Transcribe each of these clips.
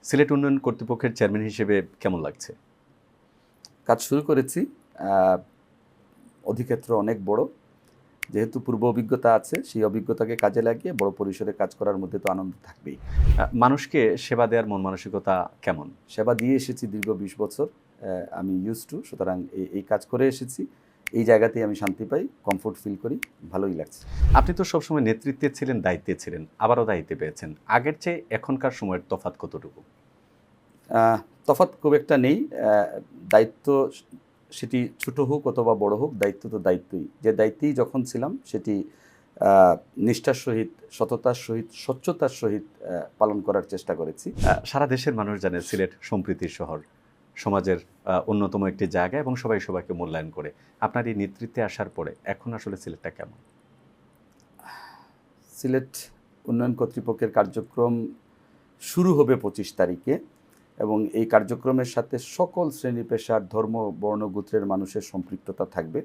সিলেট উন্নয়ন কর্তৃপক্ষের চেয়ারম্যান হিসেবে কেমন লাগছে? কাজ শুরু করেছি। অধিক্ষেত্র অনেক বড়। যেহেতু পূর্ব অভিজ্ঞতা আছে, সেই অভিজ্ঞতাকে কাজে লাগিয়ে বড় পরিসরে কাজ করার মধ্যে তো আনন্দ থাকবেই। মানুষকে সেবা দেওয়ার মন মানসিকতা কেমন? সেবা দিয়ে এসেছি দীর্ঘ ২০ বছর। আমি ইউজড টু, সুতরাং এই কাজ করে এসেছি। এই জায়গাতেই আমি শান্তি পাই, কমফোর্ট ফিল করি, ভালোই লাগছে। আপনি তো সবসময় নেতৃত্বে ছিলেন, দায়িত্বে ছিলেন, আবারও দায়িত্বে পেয়েছেন। আগের চেয়ে এখনকার সময়ের তফাৎ কতটুকু? তফাৎ খুব একটা নেই। দায়িত্ব সেটি ছোট হোক অথবা বড় হোক, দায়িত্ব তো দায়িত্বই। যে দায়িত্বেই যখন ছিলাম সেটি নিষ্ঠার সহিত, সততার সহিত, স্বচ্ছতার সহিত পালন করার চেষ্টা করেছি। সারা দেশের মানুষ জানে সিলেট সম্প্রীতির শহর, সমাজের অন্যতম একটি জায়গা এবং সবাই সবাইকে মূল্যায়ন করে। আপনার এই নেতৃত্বে আসার পরে এখন আসলে সিলেটটা কেমন? সিলেট উন্নয়ন কর্তৃপক্ষের কার্যক্রম শুরু হবে ২৫ তারিখে এবং এই কার্যক্রমের সাথে সকল শ্রেণী পেশার, ধর্ম, বর্ণ, গোত্রের মানুষের সম্পৃক্ততা থাকবে।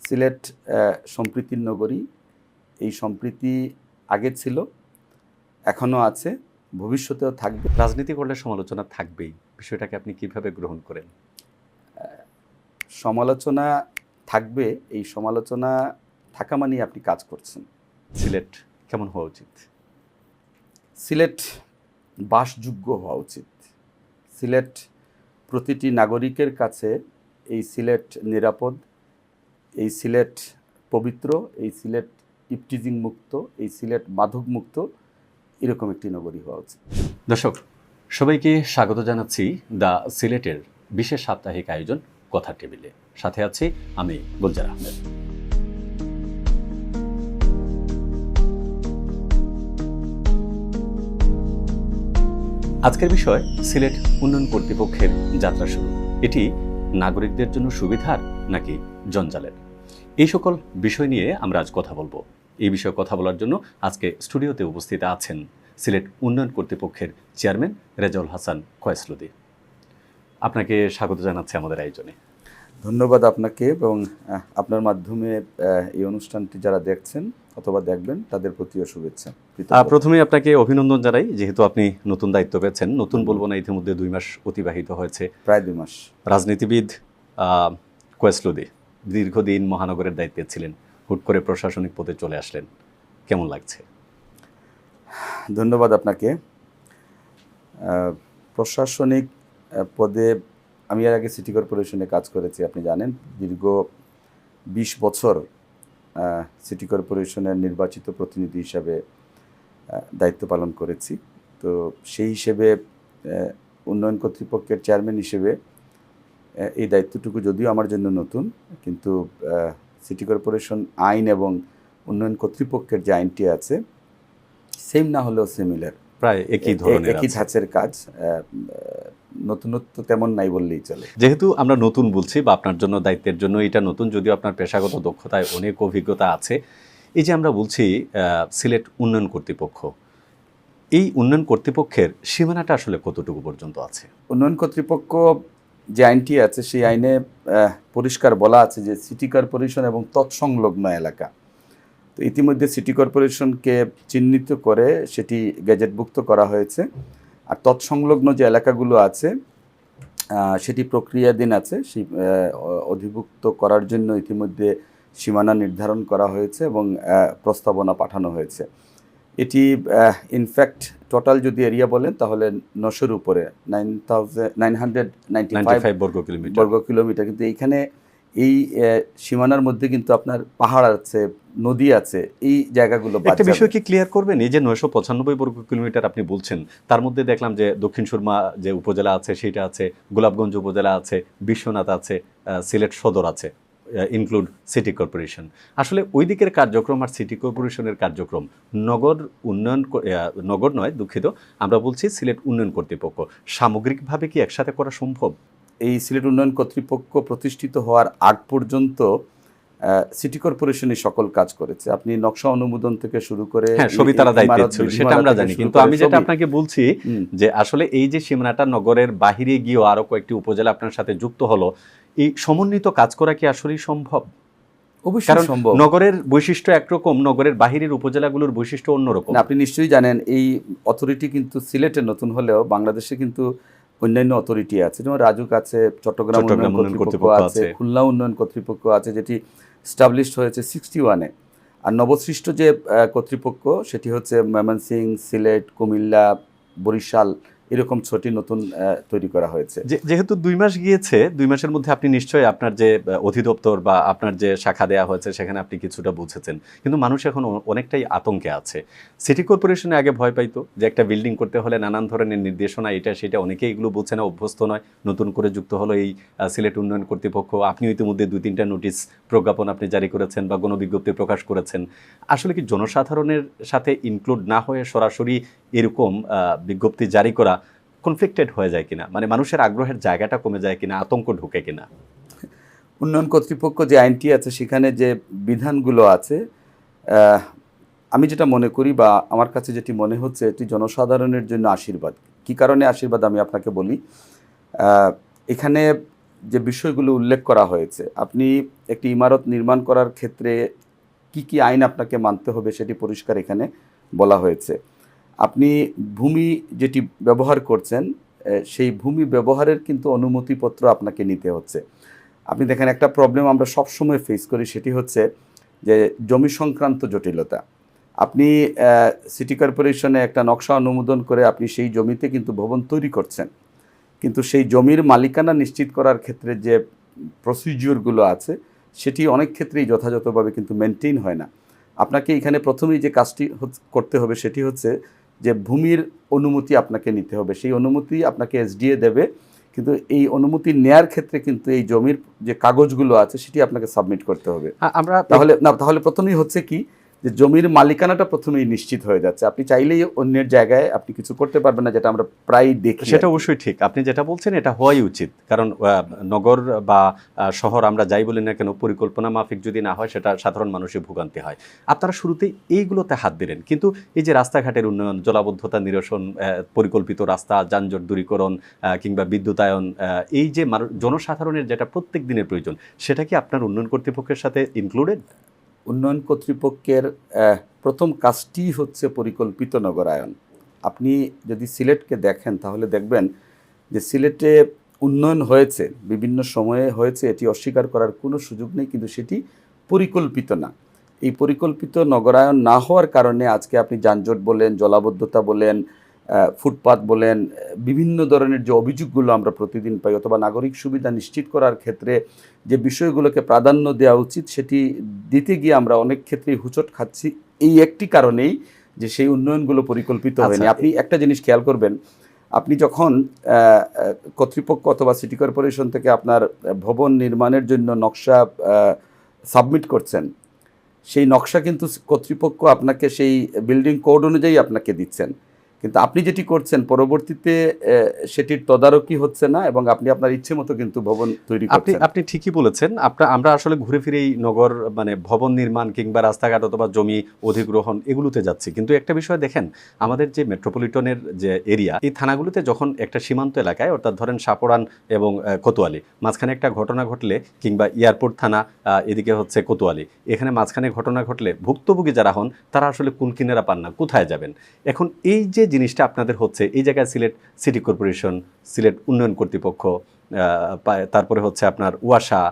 সিলেট সম্প্রীতির নগরী। এই সম্প্রীতি আগে ছিল, এখনও আছে, ভবিষ্যতেও থাকবে। রাজনীতি করলে সমালোচনা থাকবেই, বিষয়টাকে আপনি কিভাবে গ্রহণ করেন? সমালোচনা থাকবে, এই সমালোচনা থাকা মানেই আপনি কাজ করছেন। সিলেট কেমন হওয়া উচিত? সিলেট বাসযোগ্য হওয়া উচিত। সিলেট প্রতিটি নাগরিকের কাছে এই সিলেট নিরাপদ, এই সিলেট পবিত্র, এই সিলেট ইপটিজিং মুক্ত, এই সিলেট মাদক মুক্ত, এরকম একটি নগরী হওয়া উচিত। দর্শক সবাইকে স্বাগত জানাচ্ছি দ্য সিলেটের বিশেষ সাপ্তাহিক আয়োজন কথা টেবিলে। সাথে আছি আমি গুলজার আহমেদ। আজকের বিষয় সিলেট উন্নয়ন কর্তৃপক্ষের যাত্রা শুরু। এটি নাগরিকদের জন্য সুবিধার নাকি জঞ্জালের? এই সকল বিষয় নিয়ে আমরা আজ কথা বলবো। এই বিষয়ে কথা বলার জন্য আজকে স্টুডিওতে উপস্থিত আছেন সিলেট উন্নয়ন কর্তৃপক্ষের চেয়ারম্যান রেজাউল হাসান কয়েসলুদ্দি। আপনাকে স্বাগত জানাচ্ছি আমাদের আয়োজনে। ধন্যবাদ আপনাকে এবং আপনার মাধ্যমে এই অনুষ্ঠানটি যারা দেখছেন অথবা দেখবেন তাদের প্রতিও শুভেচ্ছা। প্রথমে আপনাকে অভিনন্দন জানাই, যেহেতু আপনি নতুন দায়িত্ব পেয়েছেন। নতুন বলবো না, ইতিমধ্যে ২ মাস অতিবাহিত হয়েছে, প্রায় ২ মাস। রাজনীতিবিদ কয়েসলুদ্দি দীর্ঘদিন মহানগরের দায়িত্বে ছিলেন, হুট করে প্রশাসনিক পদে চলে আসলেন, কেমন লাগছে? ধন্যবাদ আপনাকে। প্রশাসনিক পদে আমি এর আগে সিটি কর্পোরেশনে কাজ করেছি, আপনি জানেন। দীর্ঘ ২০ বছর সিটি কর্পোরেশনের নির্বাচিত প্রতিনিধি হিসাবে দায়িত্ব পালন করেছি। তো সেই হিসেবে উন্নয়ন কর্তৃপক্ষের চেয়ারম্যান হিসেবে এই দায়িত্বটুকু যদিও আমার জন্য নতুন, কিন্তু সিটি কর্পোরেশন আইন এবং উন্নয়ন কর্তৃপক্ষের যে আইনটি আছে সেম না হলেও সিমিলার, প্রায় একই ধরনের, একই ধাঁচের কাজ। নতুনত্ব তেমন নাই বললেই চলে। যেহেতু আমরা নতুন বলছি বা আপনার জন্য দায়িত্বের জন্য এটা নতুন, যদিও আপনার পেশাগত দক্ষতায় অনেক অভিজ্ঞতা আছে। এই যে আমরা বলছি সিলেট উন্নয়ন কর্তৃপক্ষ, এই উন্নয়ন কর্তৃপক্ষের সীমানাটা আসলে কতটুকু পর্যন্ত আছে? উন্নয়ন কর্তৃপক্ষ যে আইনটি আছে সেই আইনে পরিষ্কার বলা আছে যে সিটি কর্পোরেশন এবং তৎসংলগ্ন এলাকা। তো ইতিমধ্যে সিটি কর্পোরেশনকে চিহ্নিত করে সেটি গেজেটভুক্ত করা হয়েছে, আর তৎসংলগ্ন যে এলাকাগুলো আছে সেটি প্রক্রিয়াধীন আছে। সেই অধিভুক্ত করার জন্য ইতিমধ্যে সীমানা নির্ধারণ করা হয়েছে এবং প্রস্তাবনা পাঠানো হয়েছে। এটি ইনফ্যাক্ট টোটাল যদি এরিয়া বলেন তাহলে ৯০০-র উপরে, 995 বর্গ কিলোমিটার। কিন্তু এইখানে এই সীমানার মধ্যে কিন্তু আপনার পাহাড় আছে, নদী আছে, এই জায়গাগুলো। একটা বিষয় কি ক্লিয়ার করবেন, এই যে ৯৯৫ বর্গ কিলোমিটার আপনি বলছেন, তার মধ্যে দেখলাম যে দক্ষিণ সুরমা যে উপজেলা আছে সেটা আছে, গোলাপগঞ্জ উপজেলা আছে, বিশ্বনাথ আছে, সিলেট সদর আছে, ইনক্লুড সিটি কর্পোরেশন। আসলে ওই দিকের কার্যক্রম আর সিটি কর্পোরেশনের কার্যক্রম, নগর উন্নয়ন, নগর নয় দুঃখিত, আমরা বলছি সিলেট উন্নয়ন কর্তৃপক্ষ, সামগ্রিকভাবে কি একসাথে করা সম্ভব? এই সিলেট উন্নয়ন কর্তৃপক্ষ প্রতিষ্ঠিত হওয়ার আগ পর্যন্ত সিটি কর্পোরেশনই সকল কাজ করেছে। আপনি নকশা অনুমোদন থেকে শুরু করে, সবই তারা দায়িত্ব ছিল, সেটা আমরা জানি। কিন্তু আমি যেটা আপনাকে বলছি যে আসলে এই যে সীমানাটা নগরের বাহিরে গিয়েও আরো কয়েকটি উপজেলা আপনার সাথে যুক্ত হলো, এই সমন্বিত কাজ করা কি আসলেই সম্ভব? অবশ্যই কারণ সম্ভব। নগরের বৈশিষ্ট্য একরকম, নগরের বাহিরের উপজেলাগুলোর বৈশিষ্ট্য অন্যরকম। না, আপনি নিশ্চয়ই জানেন এই অথরিটি কিন্তু সিলেটে নতুন হলেও বাংলাদেশে কিন্তু অন্যান্য অথরিটি আছে, যেমন রাজুক আছে, চট্টগ্রাম উন্নয়ন কর্তৃপক্ষ আছে, খুলনা উন্নয়ন কর্তৃপক্ষ আছে, যেটি স্টাবলিশড হয়েছে 61-এ। আর নবসৃষ্ট যে কর্তৃপক্ষ সেটি হচ্ছে ময়মনসিংহ, সিলেট, কুমিল্লা, বরিশাল, এরকম 6টি নতুন তৈরি করা হয়েছে। যেহেতু 2 মাস গিয়েছে, 2 মাসের মধ্যে আপনি নিশ্চয়ই আপনার যে অধিদপ্তর বা আপনার যে শাখা দেয়া হয়েছে সেখানে আপনি কিছুটা বুঝেছেন, কিন্তু মানুষ এখন অনেকটাই আতঙ্কে আছে। সিটি কর্পোরেশনে আগে ভয় পাইতো যে একটা বিল্ডিং করতে হলে নানান ধরনের নির্দেশনা, এটা সেটা, অনেকেই এগুলো বোঝে না, অভ্যস্ত নয়। নতুন করে যুক্ত হলো এই সিলেট উন্নয়ন কর্তৃপক্ষ। আপনি ইতিমধ্যে 2-3টা নোটিশ প্রজ্ঞাপন আপনি জারি করেছেন বা গণবিজ্ঞপ্তি প্রকাশ করেছেন। আসলে কি জনসাধারণের সাথে ইনক্লুড না হয়ে সরাসরি এরকম বিজ্ঞপ্তি জারি করা কনফ্লিক্টেড হয়ে যায় কিনা, মানে মানুষের আগ্রহের জায়গাটা কমে যায় কিনা, আতঙ্ক ঢুকে কিনা? উন্নয়ন কর্তৃপক্ষ যে আইনটি আছে সেখানে যে বিধানগুলো আছে, আমি যেটা মনে করি বা আমার কাছে যেটি মনে হচ্ছে, এটি জনসাধারণের জন্য আশীর্বাদ। কী কারণে আশীর্বাদ আমি আপনাকে বলি। এখানে যে বিষয়গুলো উল্লেখ করা হয়েছে, আপনি একটি ইমারত নির্মাণ করার ক্ষেত্রে কি কি আইন আপনাকে মানতে হবে সেটি পরিষ্কার এখানে বলা হয়েছে। আপনি ভূমি যেটি ব্যবহার করছেন, সেই ভূমি ব্যবহারের কিন্তু অনুমতিপত্র আপনাকে নিতে হচ্ছে। আপনি দেখেন, একটা প্রবলেম আমরা সবসময় ফেস করি, সেটি হচ্ছে যে জমি সংক্রান্ত জটিলতা। আপনি সিটি কর্পোরেশনে একটা নকশা অনুমোদন করে আপনি সেই জমিতে কিন্তু ভবন তৈরি করছেন, কিন্তু সেই জমির মালিকানা নিশ্চিত করার ক্ষেত্রে যে প্রসিডিওরগুলো আছে সেটি অনেক ক্ষেত্রেই যথাযথভাবে কিন্তু মেনটেন হয় না। আপনাকে এখানে প্রথমেই যে কাজটি করতে হবে সেটি হচ্ছে যে ভূমির অনুমতি আপনাকে নিতে হবে। সেই অনুমতি আপনাকে এসডিএ দেবে, কিন্তু এই অনুমতি নেয়ার ক্ষেত্রে কিন্তু এই জমির যে কাগজগুলো আছে সেটি আপনাকে সাবমিট করতে হবে। তাহলে প্রথমেই হচ্ছে কি, যে জমির মালিকানাটা প্রথমেই নিশ্চিত হয়ে যাচ্ছে। আপনি চাইলেই অন্যের জায়গায় আপনি কিছু করতে পারবেন না, যেটা আমরা প্রায় দেখি। সেটা অবশ্যই ঠিক, আপনি যেটা বলছেন এটা হওয়াই উচিত। কারণ নগর বা শহর আমরা যাই বলি না কেন, পরিকল্পনা মাফিক যদি না হয় সেটা সাধারণ মানুষের ভোগান্তি হয়। আপনারা শুরুতেই এইগুলোতে হাত দিলেন, কিন্তু এই যে রাস্তাঘাটের উন্নয়ন, জলাবদ্ধতা নিরসন, পরিকল্পিত রাস্তা, যানজট দূরীকরণ কিংবা বিদ্যুতায়ন, এই যে জনসাধারণের যেটা প্রত্যেক দিনের প্রয়োজন, সেটা কি আপনার উন্নয়ন কর্তৃপক্ষের সাথে ইনক্লুডেড? উন্নয়ন কর্তৃপক্ষের প্রথম কাজটি হচ্ছে পরিকল্পিত নগরায়ন। আপনি যদি সিলেটকে দেখেন তাহলে দেখবেন যে সিলেটে উন্নয়ন হয়েছে, বিভিন্ন সময়ে হয়েছে, এটি অস্বীকার করার কোনো সুযোগ নেই, কিন্তু সেটি পরিকল্পিত না। এই পরিকল্পিত নগরায়ন না হওয়ার কারণে আজকে আপনি যানজট বলেন, জলাবদ্ধতা বলেন, ফুটপাত বলেন, বিভিন্ন ধরনের যে অভিযোগগুলো আমরা প্রতিদিন পাই, অথবা নাগরিক সুবিধা নিশ্চিত করার ক্ষেত্রে যে বিষয়গুলোকে প্রাধান্য দেওয়া উচিত সেটি দিতে গিয়ে আমরা অনেক ক্ষেত্রেই হুঁচট খাচ্ছি, এই একটি কারণেই যে সেই উন্নয়নগুলো পরিকল্পিত হয়নি। আপনি একটা জিনিস খেয়াল করবেন, আপনি যখন কর্তৃপক্ষ অথবা সিটি কর্পোরেশন থেকে আপনার ভবন নির্মাণের জন্য নকশা সাবমিট করছেন, সেই নকশা কিন্তু কর্তৃপক্ষ আপনাকে সেই বিল্ডিং কোড অনুযায়ী আপনাকে দিচ্ছেন, কিন্তু আপনি যেটি করছেন পরবর্তীতে সেটির তদারকি হচ্ছে না, এবং আপনি আপনার ইচ্ছে মতো কিন্তু ভবন তৈরি করছেন। আপনি ঠিকই বলেছেন। আমরা আসলে ঘুরে ফিরে এই নগর, মানে ভবন নির্মাণ কিংবা রাস্তাঘাট অথবা জমি অধিগ্রহণ এগুলোতে যাচ্ছি, কিন্তু একটা বিষয় দেখেন, আমাদের যে মেট্রোপলিটনের যে এরিয়া, এই থানাগুলোতে যখন একটা সীমান্ত এলাকায়, অর্থাৎ ধরেন সাপড়ান এবং কোতোয়ালি, মাঝখানে একটা ঘটনা ঘটলে, কিংবা এয়ারপোর্ট থানা এদিকে হচ্ছে কোতোয়ালি, এখানে মাঝখানে ঘটনা ঘটলে ভুক্তভোগী যারা হন তারা আসলে কুল কিনারা পান না, কোথায় যাবেন? এখন এই যে জিনিসটা আপনাদের হচ্ছে, এই জায়গায় সিলেট সিটি কর্পোরেশন, সিলেট উন্নয়ন কর্তৃপক্ষ, তারপরে হচ্ছে আপনার ওয়াসা,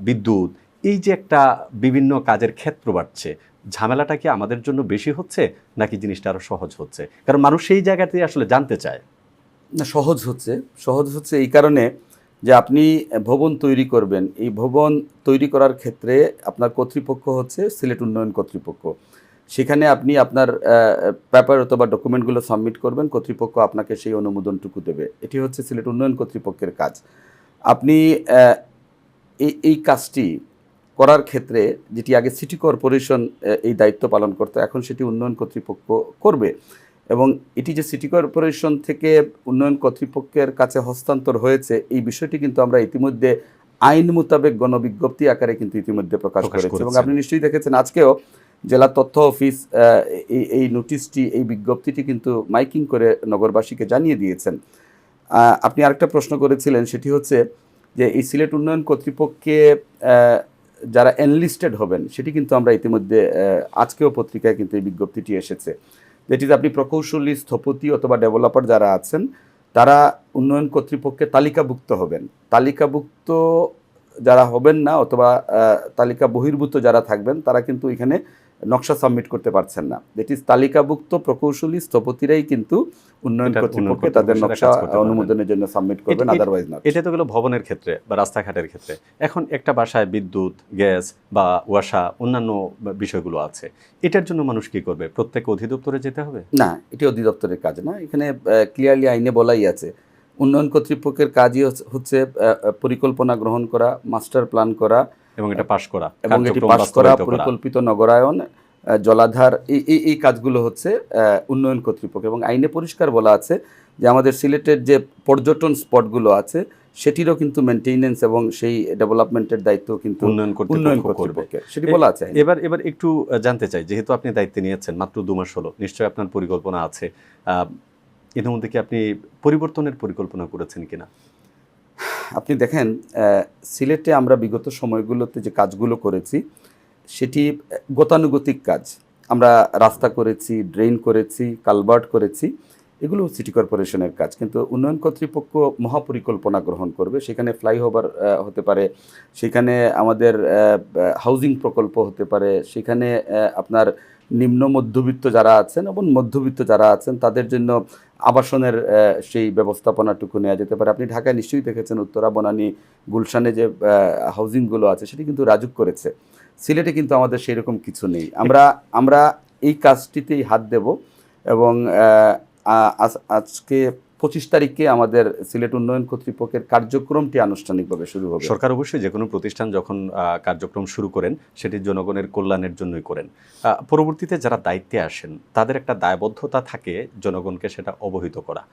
বিদ্যুৎ, এই যে একটা বিভিন্ন কাজের ক্ষেত্র বাড়ছে, ঝামেলাটা কি আমাদের জন্য বেশি হচ্ছে নাকি জিনিসটা আরো সহজ হচ্ছে? কারণ মানুষ সেই জায়গাতেই আসলে জানতে চায়। না, সহজ হচ্ছে এই কারণে যে আপনি ভবন তৈরি করবেন, এই ভবন তৈরি করার ক্ষেত্রে আপনার কর্তৃপক্ষ হচ্ছে সিলেট উন্নয়ন কর্তৃপক্ষ। সেখানে আপনি আপনার পেপার অথবা ডকুমেন্টগুলো সাবমিট করবেন, কর্তৃপক্ষ আপনাকে সেই অনুমোদনটুকু দেবে। এটি হচ্ছে সিলেট উন্নয়ন কর্তৃপক্ষের কাজ। আপনি এই কাজটি করার ক্ষেত্রে, যেটি আগে সিটি কর্পোরেশন এই দায়িত্ব পালন করতো, এখন সেটি উন্নয়ন কর্তৃপক্ষ করবে, এবং এটি যে সিটি কর্পোরেশন থেকে উন্নয়ন কর্তৃপক্ষের কাছে হস্তান্তর হয়েছে, এই বিষয়টি কিন্তু আমরা ইতিমধ্যে আইন মোতাবেক গণবিজ্ঞপ্তি আকারে কিন্তু ইতিমধ্যে প্রকাশ করেছি। এবং আপনি নিশ্চয়ই দেখেছেন আজকেও জেলা তথ্য অফিস এই নোটিশটি, এই বিজ্ঞপ্তিটি কিন্তু মাইকিং করে নগরবাসীকে জানিয়ে দিয়েছেন। আপনি আরেকটা প্রশ্ন করেছিলেন, সেটি হচ্ছে যে এই সিলেট উন্নয়ন কর্তৃপক্ষে যারা এনলিস্টেড হবেন সেটি কিন্তু আমরা ইতিমধ্যে আজকেও পত্রিকায় কিন্তু এই বিজ্ঞপ্তিটি এসেছে, যেটি আপনি প্রকৌশলী, স্থপতি অথবা ডেভেলপার যারা আছেন তারা উন্নয়ন কর্তৃপক্ষের তালিকাভুক্ত হবেন। তালিকাভুক্ত যারা হবেন না অথবা তালিকা বহির্ভূত যারা থাকবেন তারা কিন্তু এখানে নকশা সাবমিট করতে পারছেন না। দ্যাট ইজ তালিকাভুক্ত প্রকৌশলী, স্থপতিরাই কিন্তু উন্নয়ন কর্তৃপক্ষে তাদের নকশা অনুমোদনের জন্য সাবমিট করবেন, আদারওয়াইজ না। এটা তো গেল ভবনের ক্ষেত্রে বা রাস্তাঘাটের ক্ষেত্রে। এখন একটা বাসায় বিদ্যুৎ, গ্যাস বা ওয়াসা অন্যান্য বিষয়গুলো আছে, এটার জন্য মানুষ কি করবে? প্রত্যেক অধিদপ্তরে যেতে হবে? না, এটি অধিদপ্তরের কাজ না। এখানে ক্লিয়ারলি আইনে বলাই আছে উন্নয়ন কর্তৃপক্ষের কাজই হচ্ছে পরিকল্পনা গ্রহণ করা, মাস্টার প্ল্যান করা এবং এটা পাশ করা, এবং এটি পাশ করা, পরিকল্পিত নগরায়ন, জলাধার, এই কাজগুলো হচ্ছে উন্নয়ন কর্তৃপক্ষ। এবং আইনে পরিষ্কার বলা আছে যে আমাদের সিলেটের যে পর্যটন স্পটগুলো আছে সেটিরও কিন্তু মেনটেনেন্স এবং সেই ডেভেলপমেন্টের দায়িত্ব কিন্তু উন্নয়ন কর্তৃপক্ষের, সেটি বলা আছে। এবার একটু জানতে চাই, যেহেতু আপনি দায়িত্ব নিয়েছেন মাত্র 2 মাস হলো, নিশ্চয়ই আপনার পরিকল্পনা আছে। এর মধ্যে কি আপনি পরিবর্তনের পরিকল্পনা করেছেন কিনা? আপনি দেখেন, সিলেটে আমরা বিগত সময়গুলোতে যে কাজগুলো করেছি সেটি গতানুগতিক কাজ। আমরা রাস্তা করেছি, ড্রেন করেছি, কালভার্ট করেছি, এগুলো সিটি কর্পোরেশনের কাজ। কিন্তু উন্নয়ন কর্তৃপক্ষ মহাপরিকল্পনা গ্রহণ করবে, সেখানে ফ্লাইওভার হতে পারে, সেখানে আমাদের হাউজিং প্রকল্প হতে পারে, সেখানে আপনার নিম্ন মধ্যবিত্ত যারা আছেন এবং মধ্যবিত্ত যারা আছেন তাদের জন্য আবাসনের সেই ব্যবস্থাপনাটুকু নেওয়া যেতে পারে। আপনি ঢাকায় নিশ্চয়ই দেখেছেন উত্তরা, বনানী, গুলশানে যে হাউজিংগুলো আছে সেটি কিন্তু রাজুক করেছে। সিলেটে কিন্তু আমাদের সেই রকম কিছু নেই। আমরা এই কাজটিতেই হাত দেব এবং আজকে 25 তারিখে আমাদের সিলেট উন্নয়ন কর্তৃপক্ষের কার্যক্রমটি আনুষ্ঠানিকভাবে শুরু হবে। সরকার অবশ্যই যে কোনো প্রতিষ্ঠান যখন কার্যক্রম শুরু করেন সেটি জনগণের কল্যাণের জন্যই করেন। পরবর্তীতে যারা দায়িত্বে আসেন তাদের একটা দায়বদ্ধতা থাকে জনগণকে সেটা অবহিত করা।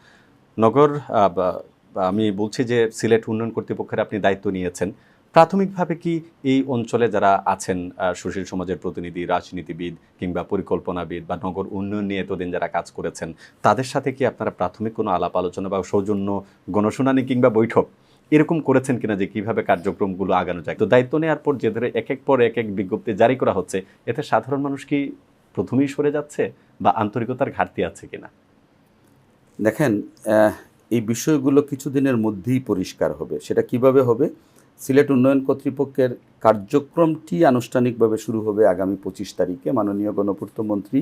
আমি বলছি যে সিলেট উন্নয়ন কর্তৃপক্ষের আপনি দায়িত্ব নিয়েছেন, প্রাথমিকভাবে কি এই অঞ্চলে যারা আছেন সুশীল সমাজের প্রতিনিধি, রাজনীতিবিদ কিংবা পরিকল্পনাবিদ বা নগর উন্নয়ন নিয়ে এতদিন যারা কাজ করেছেন তাদের সাথে কি আপনারা প্রাথমিক কোনো আলাপ আলোচনা বা সৌজন্য গণশুনানি কিংবা বৈঠক এরকম করেছেন কিনা যে কিভাবে কার্যক্রমগুলো আগানো যায়? তো দায়িত্ব নেওয়ার পর যে ধরে এক এক পর এক এক বিজ্ঞপ্তি জারি করা হচ্ছে, এতে সাধারণ মানুষ কি প্রথমেই সরে যাচ্ছে বা আন্তরিকতার ঘাটতি আছে কিনা? দেখেন, এই বিষয়গুলো কিছুদিনের মধ্যেই পরিষ্কার হবে। সেটা কিভাবে হবে? সিলেট উন্নয়ন কর্তৃপক্ষের কার্যক্রমটি আনুষ্ঠানিকভাবে শুরু হবে আগামী 25 তারিখে। মাননীয় গণপূর্ত মন্ত্রী,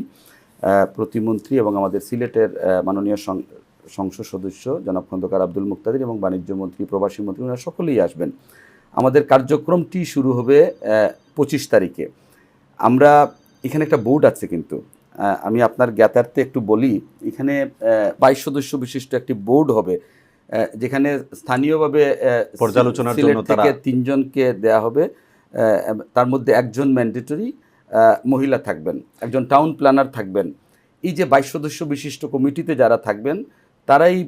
প্রতিমন্ত্রী এবং আমাদের সিলেটের মাননীয় সংসদ সদস্য জনাব খন্দকার আব্দুল মুক্তাদির এবং বাণিজ্য মন্ত্রী, প্রবাসী মন্ত্রী, ওনারা সকলেই আসবেন। আমাদের কার্যক্রমটি শুরু হবে 25 তারিখে। আমরা এখানে একটা বোর্ড আছে, কিন্তু আমি আপনার জ্ঞাতার্থে একটু বলি, এখানে 22 সদস্য বিশিষ্ট একটি বোর্ড হবে, যেখানে স্থানীয়ভাবে পর্যালোচনার জন্য থেকে 3 জনকে দেয়া হবে। তার মধ্যে একজন ম্যান্ডেটরি মহিলা থাকবেন, একজন টাউন প্ল্যানার থাকবেন। এই যে 22 সদস্য বিশিষ্ট কমিটিতে যারা থাকবেন তারাই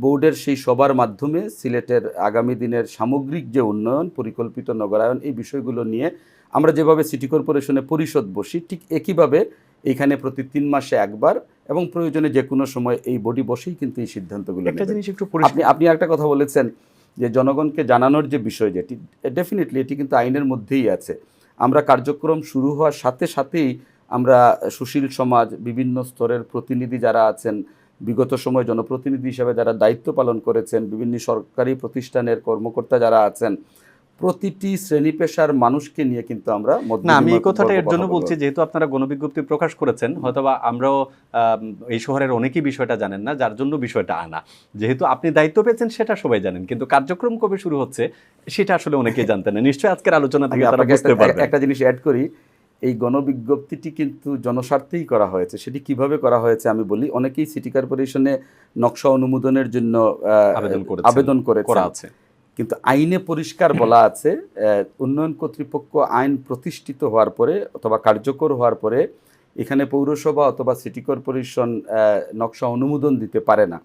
বোর্ডের সেই সবার মাধ্যমে সিলেটের আগামী দিনের সামগ্রিক যে উন্নয়ন, পরিকল্পিত নগরায়ন, এই বিষয়গুলো নিয়ে আমরা যেভাবে সিটি কর্পোরেশনে পরিষদ বসি ঠিক একইভাবে এখানে প্রতি 3 মাসে একবার এবং প্রয়োজনে যে কোনো সময় এই বডি বসেই কিন্তু এই সিদ্ধান্তগুলো নেবে। আপনি একটা কথা বলেছেন যে জনগণকে জানানোর যে বিষয়, যেটি ডেফিনেটলি এটি কিন্তু আইনের মধ্যেই আছে। আমরা কার্যক্রম শুরু হওয়ার সাথে সাথেই আমরা সুশীল সমাজ, বিভিন্ন স্তরের প্রতিনিধি যারা আছেন, বিগত সময় জনপ্রতিনিধি হিসেবে যারা দায়িত্ব পালন করেছেন, বিভিন্ন সরকারি প্রতিষ্ঠানের কর্মকর্তা যারা আছেন, প্রতিটি শ্রেণী পেশার মানুষকে নিয়ে কিন্তু আমরা আমি এই কথাটা এর জন্য বলছি, যেহেতু আপনারা গণবিজ্ঞপ্তি প্রকাশ করেছেন, হয়তোবা আমরাও এই শহরের অনেকেই বিষয়টা জানেন না, যার জন্য বিষয়টা আনা। যেহেতু আপনি দায়িত্ব পেয়েছেন সেটা সবাই জানেন, কিন্তু কার্যক্রম কবে শুরু হচ্ছে সেটা আসলে অনেকেই জানতেন না। নিশ্চয়ই আজকের আলোচনা থেকে তারা বুঝতে পারবেন। একটা জিনিস অ্যাড করি, এই গণবিজ্ঞপ্তিটি কিন্তু জনস্বার্থেই করা হয়েছে। সেটি কিভাবে করা হয়েছে আমি বলি। অনেকেই সিটি কর্পোরেশনে নকশা অনুমোদনের জন্য আবেদন করেছে, কিন্তু আইনে পরিষ্কার বলা আছে উন্নয়ন কর্তৃপক্ষ আইন প্রতিষ্ঠিত হওয়ার পরে অথবা কার্যকর হওয়ার পরে এখানে পৌরসভা অথবা সিটি কর্পোরেশন নকশা অনুমোদন দিতে পারে না।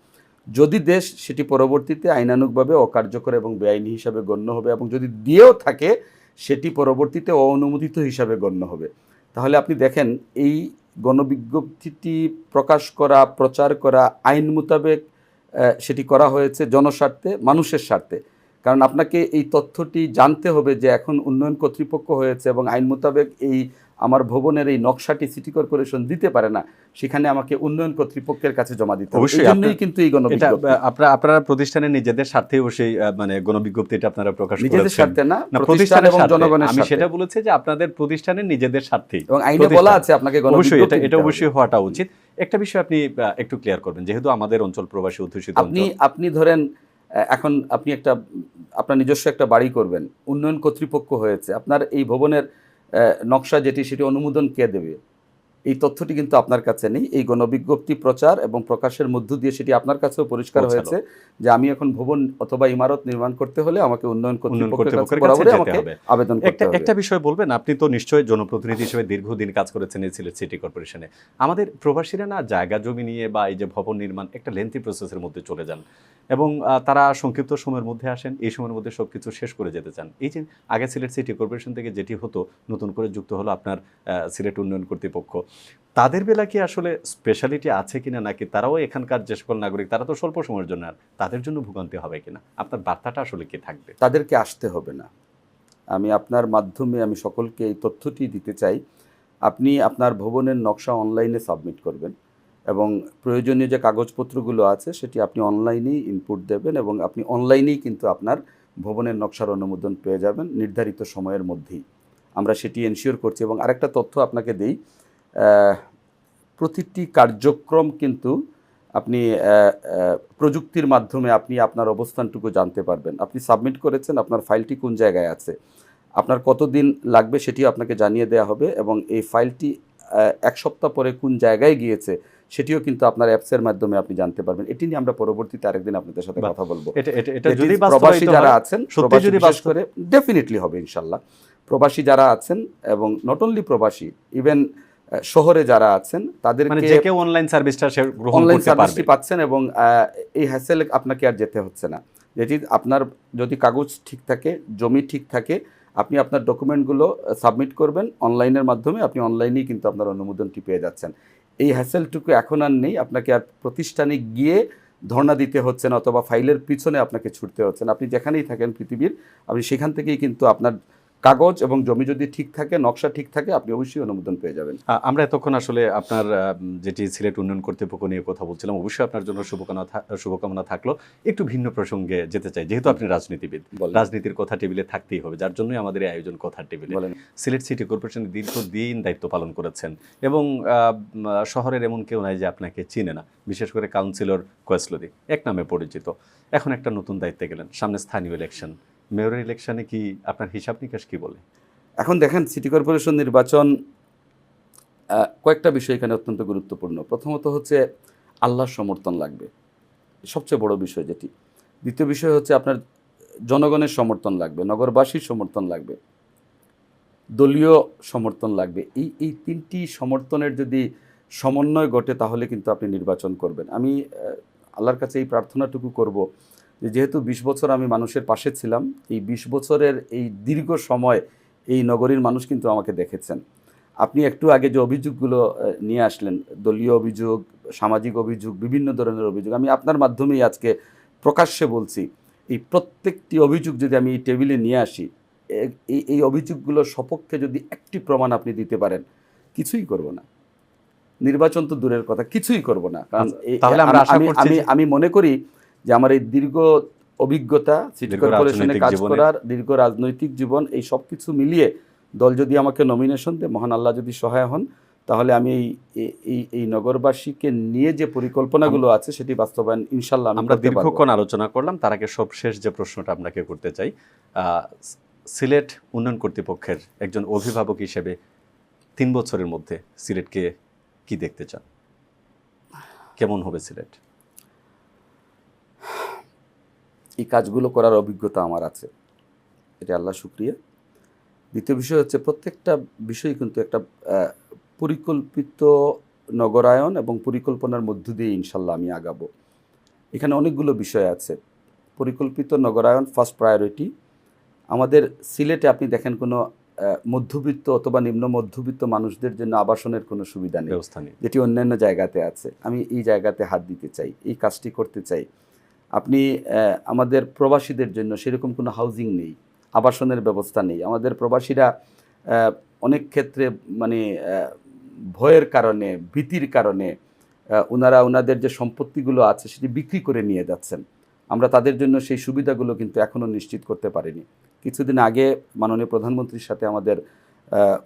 যদি দেশ সেটি পরবর্তীতে আইনানুগভাবে অকার্যকর এবং বেআইনি হিসাবে গণ্য হবে, এবং যদি দিয়েও থাকে সেটি পরবর্তীতে অননুমোদিত হিসাবে গণ্য হবে। তাহলে আপনি দেখেন, এই গণবিজ্ঞপ্তিটি প্রকাশ করা, প্রচার করা আইন মোতাবেক সেটি করা হয়েছে জনস্বার্থে, মানুষের স্বার্থে। কারণ আপনাকে এই তথ্যটি জানতে হবে যে এখন উন্নয়ন কর্তৃপক্ষ হয়েছে এবং আইন মোতাবেক এই আমার ভবনের এই নকশাটি সিটি কর্পোরেশন দিতে পারে না, সেখানে আমাকে উন্নয়ন কর্তৃপক্ষের কাছে জমা দিতে হবে। অবশ্যই এই জন্যই কিন্তু এই এটা গণবিজ্ঞপ্তি। আপনারা প্রতিষ্ঠানের নিজেদের স্বার্থে সেই মানে গণবিজ্ঞপ্তিটা আপনারা প্রকাশ করেছেন। নিজেদের স্বার্থে না, না, প্রতিষ্ঠান এবং স্বার্থে। জনগণের আমি স্বার্থে। সেটা বলেছি যে আপনাদের প্রতিষ্ঠানের নিজেদের স্বার্থেই এবং আইনে বলা আছে আপনাকে অবশ্যই গণবিজ্ঞপ্তি এটা দিতে হবে। অবশ্যই হওয়াটা উচিত। একটা বিষয় আপনি একটু ক্লিয়ার করবেন, যেহেতু আমাদের অঞ্চল প্রবাসী অধ্যুষিত অঞ্চল। আপনি ধরেন এখন আপনি আপনার নিজস্ব একটা বাড়ি করবেন, উন্নয়ন কর্তৃপক্ষ হয়েছে, আপনার এই ভবনের নকশা যেটি সেটি অনুমোদন কে দেবে? এই তথ্যটি কিন্তু আপনার কাছে নেই। এই গণবিজ্ঞপ্তি প্রচার এবং প্রকাশের মধ্য দিয়ে সেটি আপনার কাছেও পরিষ্কার হয়েছে যে আমি এখন ভবন অথবা ইমারত নির্মাণ করতে হলে আমাকে উন্নয়ন কর্তৃপক্ষের কাছে বরাবরই আমাকে আবেদন করতে হবে। একটা বিষয় বলবেন, আপনি তো নিশ্চয়ই জনপ্রতিনিধি হিসেবে দীর্ঘদিন কাজ করেছেন এই সিলেট সিটি কর্পোরেশনে। আমাদের প্রবাসীরা না জায়গা জমি নিয়ে বা এই যে ভবন নির্মাণ একটা লেন্থি প্রসেসের মধ্যে চলে যান এবং তারা সংক্ষিপ্ত সময়ের মধ্যে আসেন, এই সময়ের মধ্যে সব কিছু শেষ করে যেতে চান। এই যে আগে সিলেট সিটি কর্পোরেশন থেকে যেটি হতো, নতুন করে যুক্ত হলো আপনার সিলেট উন্নয়ন কর্তৃপক্ষ, তাদের বেলা কি আসলে স্পেশালিটি আছে কিনা, নাকি তারাও এখানকার যে সকল নাগরিক তারা তো স্বল্প সময়ের জন্য, আর তাদের জন্য ভোগান্তি হবে কিনা? আপনার বার্তাটা আসলে কি থাকবে? তাদেরকে আসতে হবে না। আমি আপনার মাধ্যমে আমি সকলকে এই তথ্যটি দিতে চাই। আপনি আপনার ভবনের নকশা অনলাইনে সাবমিট করবেন এবং প্রয়োজনীয় যে কাগজপত্রগুলো আছে সেটি আপনি অনলাইনেই ইনপুট দেবেন এবং আপনি অনলাইনেই কিন্তু আপনার ভবনের নকশার অনুমোদন পেয়ে যাবেন নির্ধারিত সময়ের মধ্যেই। আমরা সেটি এনশিওর করছি। এবং আরেকটা তথ্য আপনাকে দেই, প্রতিটি কার্যক্রম কিন্তু আপনি প্রযুক্তির মাধ্যমে আপনি আপনার অবস্থানটুকু জানতে পারবেন। আপনি সাবমিট করেছেন, আপনার ফাইলটি কোন জায়গায় আছে, আপনার কতদিন লাগবে সেটিও আপনাকে জানিয়ে দেওয়া হবে এবং এই ফাইলটি এক সপ্তাহ পরে কোন জায়গায় গিয়েছে সেটিও কিন্তু আপনার অ্যাপসের মাধ্যমে আপনি জানতে পারবেন। এটি নিয়ে আমরা পরবর্তীতে আরেকদিন আপনাদের সাথে কথা বলবো। এটা যদি প্রবাসী যারা আছেন, সত্যি যদি বিশেষ করে ডেফিনেটলি হবে ইনশাল্লাহ। প্রবাসী যারা আছেন এবং নট অনলি প্রবাসী, ইভেন শহরে যারা আছেন তাদেরকে মানে যে কেউ অনলাইন সার্ভিসটা গ্রহণ অনলাইন করতে সার্ভিসটি পারবে, পাচ্ছেন এবং এই হ্যাসেল আপনাকে আর যেতে হচ্ছে না। যেটি আপনার যদি কাগজ ঠিক থাকে, জমি ঠিক থাকে, আপনি আপনার ডকুমেন্টগুলো সাবমিট করবেন অনলাইনের মাধ্যমে, আপনি অনলাইনেই কিন্তু আপনার অনুমোদনটি পেয়ে যাচ্ছেন। এই হ্যাসেলটুকু এখন আর নেই। আপনাকে আর প্রতিষ্ঠানে গিয়ে ধর্ণা দিতে হচ্ছে না অথবা ফাইলের পিছনে আপনাকে ছুটতে হচ্ছে না। আপনি যেখানেই থাকেন পৃথিবীর, আপনি সেখান থেকেই কিন্তু আপনার কাগজ এবং জমি যদি ঠিক থাকে, নকশা ঠিক থাকে, আপনি অবশ্যই অনুমোদন পেয়ে যাবেন। আমরা এতক্ষণ আসলে আপনার যেটি সিলেট উন্নয়ন কর্তৃপক্ষ নিয়ে কথা বলছিলাম, অবশ্যই আপনার জন্য শুভকামনা থাকলো। একটু ভিন্ন প্রসঙ্গে যেতে চাই, যেহেতু আপনি রাজনীতিবিদ, রাজনীতির কথা টেবিলে থাকতেই হবে, যার জন্যই আমাদের এই আয়োজন কথার টেবিলে। সিলেট সিটি কর্পোরেশন দীর্ঘদিন দায়িত্ব পালন করেছেন এবং শহরের এমন কেউ নাই যে আপনাকে চিনে না, বিশেষ করে কাউন্সিলর কোয়েসলদি এক নামে পরিচিত। এখন একটা নতুন দায়িত্বে গেলেন, সামনে স্থানীয় ইলেকশন, মেয়র ইলেকশনে কি আপনার হিসাব নিকাশ কি বলে? এখন দেখেন, সিটি কর্পোরেশন নির্বাচন কয়েকটা বিষয় এখানে অত্যন্ত গুরুত্বপূর্ণ। প্রথমত হচ্ছে আল্লাহর সমর্থন লাগবে, সবচেয়ে বড় বিষয় যেটি। দ্বিতীয় বিষয় হচ্ছে আপনার জনগণের সমর্থন লাগবে, নগরবাসীর সমর্থন লাগবে, দলীয় সমর্থন লাগবে। এই তিনটি সমর্থনের যদি সমন্বয় ঘটে তাহলে কিন্তু আপনি নির্বাচন করবেন। আমি আল্লাহর কাছে এই প্রার্থনাটুকু করব যে যেহেতু 20 বছর আমি মানুষের পাশে ছিলাম, এই 20 বছরের এই দীর্ঘ সময় এই নগরীর মানুষ কিন্তু আমাকে দেখেছেন। আপনি একটু আগে যে অভিযোগগুলো নিয়ে আসলেন, দলীয় অভিযোগ, সামাজিক অভিযোগ, বিভিন্ন ধরনের অভিযোগ, আমি আপনার মাধ্যমেই আজকে প্রকাশ্যে বলছি, এই প্রত্যেকটি অভিযোগ যদি আমি এই টেবিলে নিয়ে আসি, এই অভিযোগগুলোর সপক্ষে যদি একটি প্রমাণ আপনি দিতে পারেন, কিছুই করব না, নির্বাচন তো দূরের কথা, কিছুই করব না। কারণ আমি মনে করি যে আমার এই দীর্ঘ অভিজ্ঞতা, সিটি কর্পোরেশনে কাজ করার দীর্ঘ রাজনৈতিক জীবন, এই সব কিছু মিলিয়ে দল যদি আমাকে নমিনেশন দেয়, মহান আল্লাহ যদি সহায় হন, তাহলে আমি এই নগরবাসীকে নিয়ে যে পরিকল্পনাগুলো আছে সেটি বাস্তবায়ন ইনশাল্লাহ আমরা দীর্ঘক্ষণ আলোচনা করলাম। তার আগে সবশেষ যে প্রশ্নটা আপনাকে করতে চাই, সিলেট উন্নয়ন কর্তৃপক্ষের একজন অভিভাবক হিসেবে 3 বছরের মধ্যে সিলেটকে কি দেখতে চান? কেমন হবে সিলেট? এই কাজগুলো করার অভিজ্ঞতা আমার আছে, এটা আল্লাহ শুকরিয়া। দ্বিতীয় বিষয় হচ্ছে প্রত্যেকটা বিষয় কিন্তু একটা পরিকল্পিত নগরায়ন এবং পরিকল্পনার মধ্য দিয়ে ইনশাল্লাহ আমি আগাবো। এখানে অনেকগুলো বিষয় আছে। পরিকল্পিত নগরায়ন ফার্স্ট প্রায়োরিটি। আমাদের সিলেটে আপনি দেখেন কোনো মধ্যবিত্ত অথবা নিম্ন মধ্যবিত্ত মানুষদের জন্য আবাসনের কোনো সুবিধা নেই, যেটি অন্যান্য জায়গাতে আছে। আমি এই জায়গাতে হাত দিতে চাই, এই কাজটি করতে চাই। আপনি আমাদের প্রবাসীদের জন্য সেরকম কোনো হাউজিং নেই, আবাসনের ব্যবস্থা নেই। আমাদের প্রবাসীরা অনেক ক্ষেত্রে মানে ভয়ের কারণে, ভীতির কারণে ওনারা ওনাদের যে সম্পত্তিগুলো আছে সেটি বিক্রি করে নিয়ে যাচ্ছেন। আমরা তাদের জন্য সেই সুবিধাগুলো কিন্তু এখনও নিশ্চিত করতে পারিনি। কিছুদিন আগে মাননীয় প্রধানমন্ত্রীর সাথে আমাদের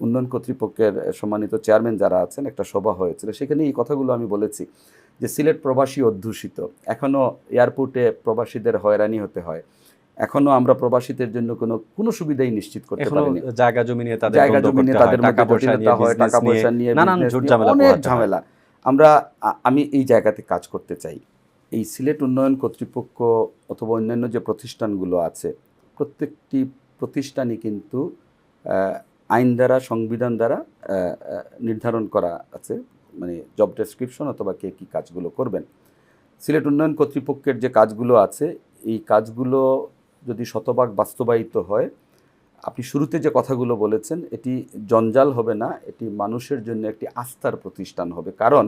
উন্নয়ন কর্তৃপক্ষের সম্মানিত চেয়ারম্যান যারা আছেন একটা সভা হয়েছিল, সেখানে এই কথাগুলো আমি বলেছি যে সিলেট প্রবাসী অধ্যুষিত, এখনও এয়ারপোর্টে প্রবাসীদের হয়রানি হতে হয়, এখনও আমরা প্রবাসীদের জন্য কোনো সুবিধাই নিশ্চিত করতে পারিনি। জায়গা জমি নিয়ে তাদের জায়গা জমি নিয়ে তাদের টাকা মধ্যে জটিলতা হয়, টাকা পয়সা নিয়ে নানান business ঝুট নিয়ে ঝামেলা অনেক পোহাতে হয়। ঝামেলা। আমি এই জায়গাতে কাজ করতে চাই। এই সিলেট উন্নয়ন কর্তৃপক্ষ অথবা অন্যান্য যে প্রতিষ্ঠানগুলো আছে, প্রত্যেকটি প্রতিষ্ঠানই কিন্তু আইন দ্বারা, সংবিধান দ্বারা নির্ধারণ করা আছে, মানে জব ডেসক্রিপশন অথবা কে কী কাজগুলো করবেন। সিলেট উন্নয়ন কর্তৃপক্ষের যে কাজগুলো আছে, এই কাজগুলো যদি শতভাগ বাস্তবায়িত হয়, আপনি শুরুতে যে কথাগুলো বলেছেন, এটি জঞ্জাল হবে না, এটি মানুষের জন্য একটি আস্থার প্রতিষ্ঠান হবে। কারণ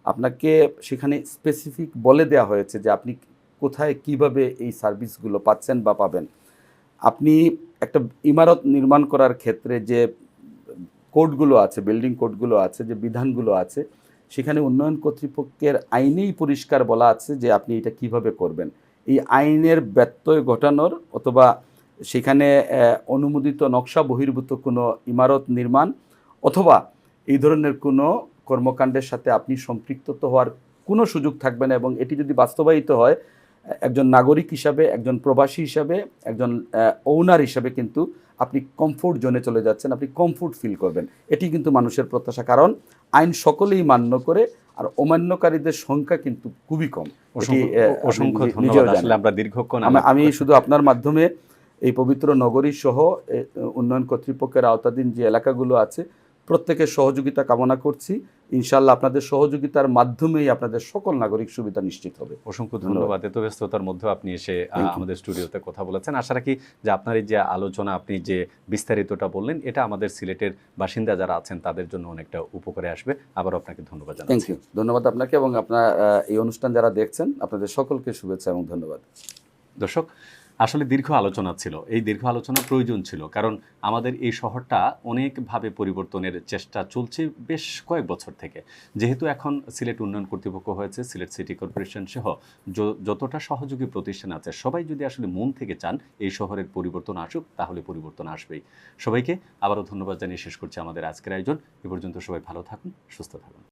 আপনাকে সেখানে স্পেসিফিক বলে দেওয়া হয়েছে যে আপনি কোথায় কিভাবে এই সার্ভিসগুলো পাচ্ছেন বা পাবেন। আপনি একটা ইমারত নির্মাণ করার ক্ষেত্রে যে কোডগুলো আছে, বিল্ডিং কোডগুলো আছে, যে বিধানগুলো আছে, সেখানে উন্নয়ন কর্তৃপক্ষের আইনেই পরিষ্কার বলা আছে যে আপনি এটা কিভাবে করবেন। এই আইনের ব্যত্যয় ঘটানোর অথবা সেখানে অনুমোদিত নকশা বহির্ভূত কোনো ইমারত নির্মাণ অথবা এই ধরনের কোনো কর্মকাণ্ডের সাথে আপনি সম্পৃক্ত হওয়ার কোনো সুযোগ থাকবে না। এবং এটি যদি বাস্তবায়িত হয়, একজন নাগরিক হিসাবে, একজন প্রবাসী হিসাবে, একজন ওনার হিসাবে কিন্তু আপনি কমফোর্ট জোনে চলে যাচ্ছেন, আপনি কমফোর্ট ফিল করবেন। এটি কিন্তু মানুষের প্রত্যাশা। কারণ আইন সকলেই মান্য করে, আর অমান্যকারীদের সংখ্যা কিন্তু খুবই কম। অসংখ্য ধন্যবাদ। আসলে আমরা দীর্ঘক্ষণ আমি শুধু আপনার মাধ্যমে এই পবিত্র নগরী সহ উন্নয়ন কর্তৃপক্ষের আওতাধীন যে এলাকাগুলো আছে প্রত্যেকের সহযোগিতা কামনা করছি। ইনশাআল্লাহ আপনাদের সহযোগিতার মাধ্যমেই আপনাদের সকল নাগরিক সুবিধা নিশ্চিত হবে। অসংখ্য ধন্যবাদ। এত ব্যস্ততার মধ্যে আপনি এসে আমাদের স্টুডিওতে কথা বলেছেন। আশা রাখি যে আপনার এই যে আলোচনা, আপনি যে বিস্তারিতটা বললেন, এটা আমাদের সিলেটের বাসিন্দা যারা আছেন তাদের জন্য অনেকটা উপকারে আসবে। আবারও আপনাকে ধন্যবাদ জানাচ্ছি। Thank you. ধন্যবাদ আপনাকে এবং আপনার এই অনুষ্ঠান যারা দেখছেন আপনাদের সকলকে শুভেচ্ছা এবং ধন্যবাদ। দর্শক, আসলে দীর্ঘ আলোচনা ছিল, এই দীর্ঘ আলোচনা প্রয়োজন ছিল, কারণ আমাদের এই শহরটা অনেকভাবে পরিবর্তনের চেষ্টা চলছে বেশ কয়েক বছর থেকে। যেহেতু এখন সিলেট উন্নয়ন কর্তৃপক্ষ হয়েছে, সিলেট সিটি কর্পোরেশন সহ যতটা সহযোগী প্রতিষ্ঠান আছে, সবাই যদি আসলে মন থেকে চান এই শহরের পরিবর্তন আসুক, তাহলে পরিবর্তন আসবেই। সবাইকে আবারও ধন্যবাদ জানিয়ে শেষ করছি আমাদের আজকের আয়োজন। এ পর্যন্ত সবাই ভালো থাকুন, সুস্থ থাকুন।